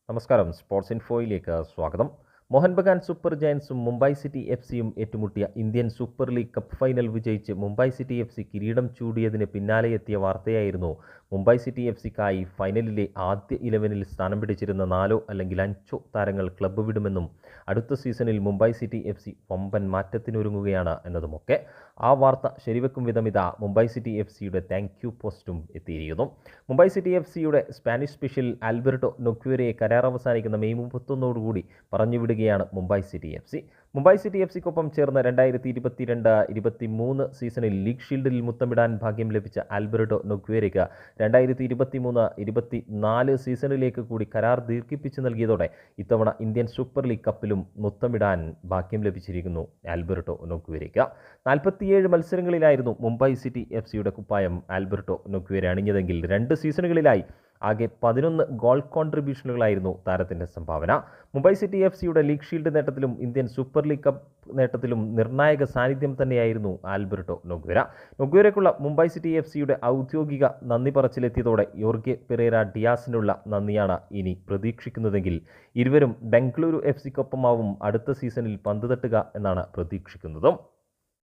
നമസ്കാരം. സ്പോർട്സ് ഇൻഫോയിലേക്ക് സ്വാഗതം. മോഹൻ ബഗാൻ സൂപ്പർ ജയൻസും മുംബൈ സിറ്റി എഫ്.സിയും ഏറ്റുമുട്ടിയ Indian super league cup final വിജയിച്ച് മുംബൈ സിറ്റി എഫ്.സി കിരീടം ചൂടിയതിന് പിന്നാലെ എത്തിയ വാർത്തയായിരുന്നു മുംബൈ സിറ്റി എഫ്.സിക്കായി ഫൈനലിലെ ആദ്യ 11-ൽ സ്ഥാനം പിടിച്ചിരുന്ന 4 അല്ലെങ്കിൽ 5 താരങ്ങൾ ക്ലബ്ബ് വിടുമെന്നും അടുത്ത സീസണിൽ മുംബൈ സിറ്റി എഫ്.സി വമ്പൻ മാറ്റത്തിനൊരുങ്ങുകയാണ് എന്നതുമൊക്കെ. ആ വാർത്ത ശരിവെക്കും വിധമിതാ മുംബൈ സിറ്റി എഫ്.സിയുടെ താങ്ക് യു പോസ്റ്റും എത്തിയിരിക്കുന്നു. മുംബൈ സിറ്റി എഫ്.സിയുടെ സ്പാനിഷ് സ്പെഷ്യൽ ആൽബർട്ടോ നൊക്വേരയെ കരാർ അവസാനിക്കുന്ന മെയ് 31 പറഞ്ഞുവിടുകയാണ് Mumbai city FC. Mumbai city എഫ്.സിക്കൊപ്പം ചേർന്ന് 2022-23 സീസണിൽ ലീഗ് ഷീൽഡിൽ മുത്തമിടാൻ ഭാഗ്യം ലഭിച്ച ആൽബർട്ടോ നൊക്വേരയ്ക്ക് 2023-24 സീസണിലേക്ക് കൂടി കരാർ ദീർഘിപ്പിച്ചു നൽകിയതോടെ ഇത്തവണ ഇന്ത്യൻ സൂപ്പർ ലീഗ് കപ്പിലും മുത്തമിടാൻ ഭാഗ്യം ലഭിച്ചിരിക്കുന്നു ആൽബർട്ടോ നൊക്വേരയ്ക്ക്. 47 മത്സരങ്ങളിലായിരുന്നു മുംബൈ സിറ്റി എഫ്.സിയുടെ കുപ്പായം ആൽബർട്ടോ നൊക്വേര അണിഞ്ഞതെങ്കിൽ 2 സീസണുകളിലായി ആകെ 11 ഗോൾ കോൺട്രിബ്യൂഷനുകളായിരുന്നു താരത്തിൻ്റെ സംഭാവന. മുംബൈ സിറ്റി എഫ്.സിയുടെ ലീഗ് ഷീൽഡ് നേട്ടത്തിലും ഇന്ത്യൻ സൂപ്പർ ലീഗ് കപ്പ് നേട്ടത്തിലും നിർണായക സാന്നിധ്യം തന്നെയായിരുന്നു ആൽബർട്ടോ നൊക്വേര. നൊക്വേരയ്ക്കുള്ള മുംബൈ സിറ്റി എഫ്.സിയുടെ ഔദ്യോഗിക നന്ദി പറച്ചിലെത്തിയതോടെ യോർഗെ പെരേര ഡിയാസിനുള്ള നന്ദിയാണ് ഇനി പ്രതീക്ഷിക്കുന്നതെങ്കിൽ ഇരുവരും ബംഗളൂരു എഫ്.സിക്കൊപ്പമാവും അടുത്ത സീസണിൽ പന്ത് തട്ടുക എന്നാണ് പ്രതീക്ഷിക്കുന്നതും.